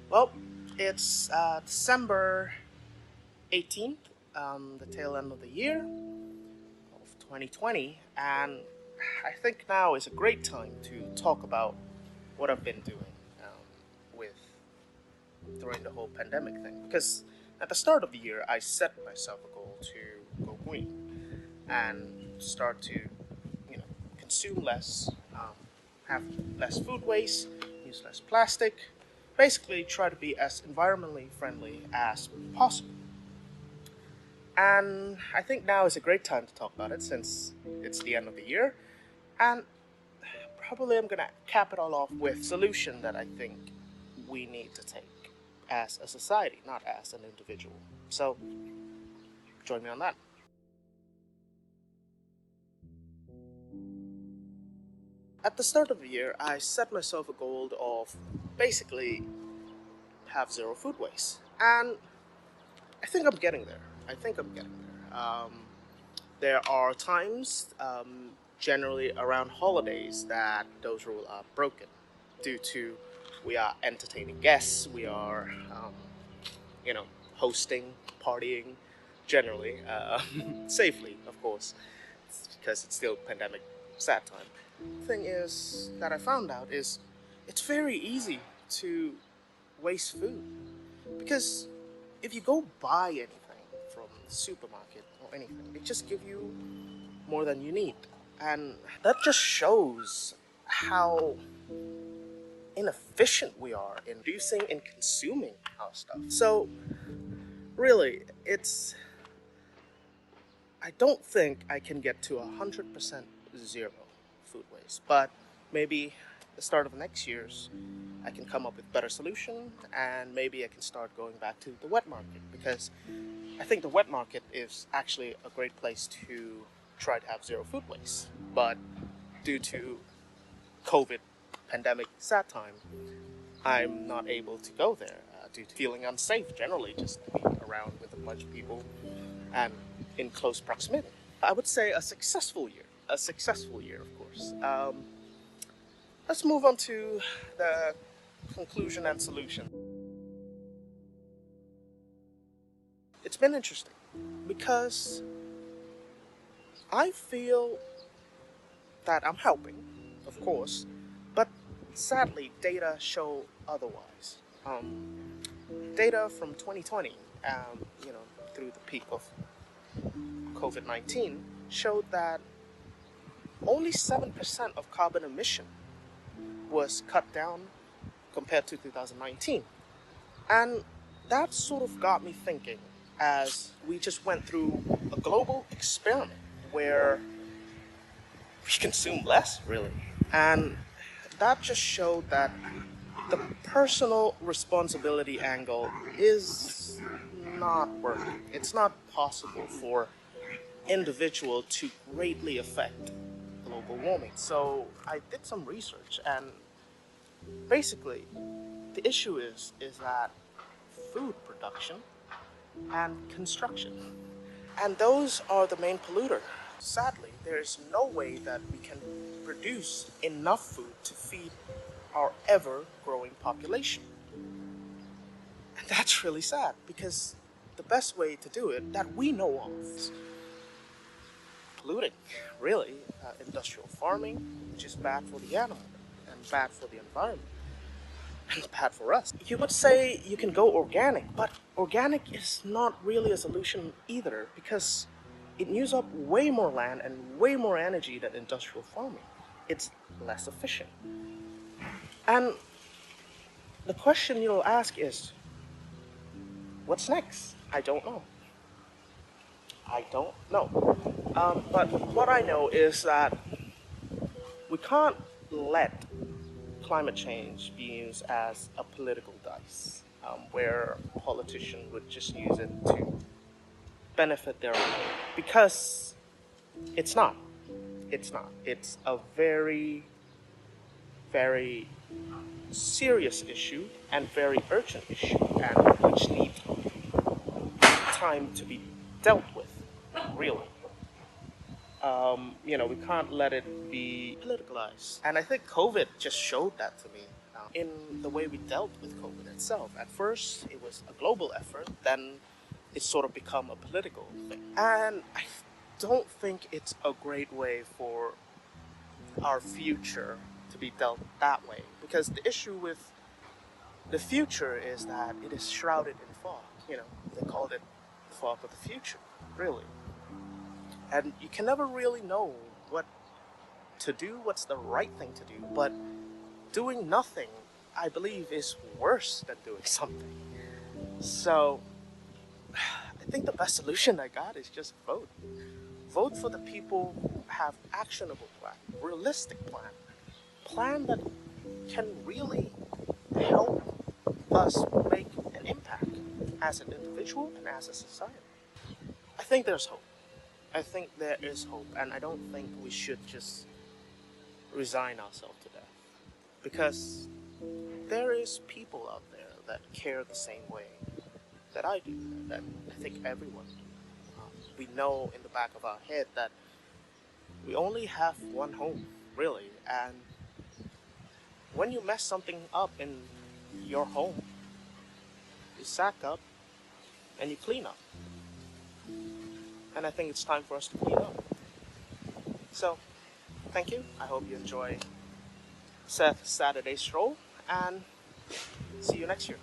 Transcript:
Well, it's December 18th, the tail end of the year of 2020, and I think now is a great time to talk about what I've been doing with during the whole pandemic thing. Because at the start of the year, I set myself a goal to go green and start to, you know, consume less, have less food waste, use less plastic, basically try to be as environmentally friendly as possible. And I think now is a great time to talk about it since it's the end of the year. And probably I'm gonna cap it all off with solution that I think we need to take as a society, not as an individual. So join me on that. At the start of the year, I set myself a goal of basically have zero food waste. And I think I'm getting there. I think I'm getting there. There are times, generally around holidays, that those rules are broken due to we are entertaining guests, we are, you know, hosting, partying, generally, safely, of course, because it's still pandemic, sad time. Thing is that I found out is it's very easy to waste food because if you go buy anything from the supermarket or anything, they just give you more than you need. And that just shows how inefficient we are in producing and consuming our stuff. So, really, I don't think I can get to 100% zero food waste, but maybe the start of next year's I can come up with better solution and maybe I can start going back to the wet market because I think the wet market is actually a great place to try to have zero food waste. But due to COVID pandemic sad time, I'm not able to go there due to feeling unsafe generally, just to be around with a bunch of people and in close proximity. I would say a successful year, of course. Let's move on to the conclusion and solution. It's been interesting because I feel that I'm helping, of course, but sadly, data show otherwise. Data from 2020, through the peak of COVID-19, showed that only 7% of carbon emission was cut down compared to 2019. And that sort of got me thinking as we just went through a global experiment where we consume less, really. And that just showed that the personal responsibility angle is not working. It's not possible for individual to greatly affect global warming. So I did some research and basically the issue is that food production and construction. And those are the main polluter. Sadly, there is no way that we can produce enough food to feed our ever-growing population. And that's really sad because the best way to do it that we know of is polluting, really. Industrial farming, which is bad for the animal and bad for the environment and bad for us. You would say you can go organic, but organic is not really a solution either because it uses up way more land and way more energy than industrial farming. It's less efficient. And the question you'll ask is, what's next? I don't know. I don't know. But what I know is that we can't let climate change be used as a political dice, where politicians would just use it to benefit their own. Because it's not. It's not. It's a very, very serious issue and very urgent issue, and which needs time to be dealt with, really. We can't let it be politicalized. And I think COVID just showed that to me. in the way we dealt with COVID itself. At first, it was a global effort, then it's sort of become a political thing. And I don't think it's a great way for our future to be dealt that way, because the issue with the future is that it is shrouded in fog. They called it the fog of the future, really. And you can never really know what to do, what's the right thing to do, but doing nothing, I believe, is worse than doing something. So I think the best solution I got is just vote. Vote for the people who have actionable plan, realistic plan that can really help us make an impact as an individual and as a society. I think there's hope. I think there is hope, and I don't think we should just resign ourselves to death, because there is people out there that care the same way that I do, that I think everyone do. We know in the back of our head that we only have one home, really, and when you mess something up in your home, you sack up and you clean up. And I think it's time for us to clean up. So, thank you. I hope you enjoy Seth's Saturday stroll, and see you next year.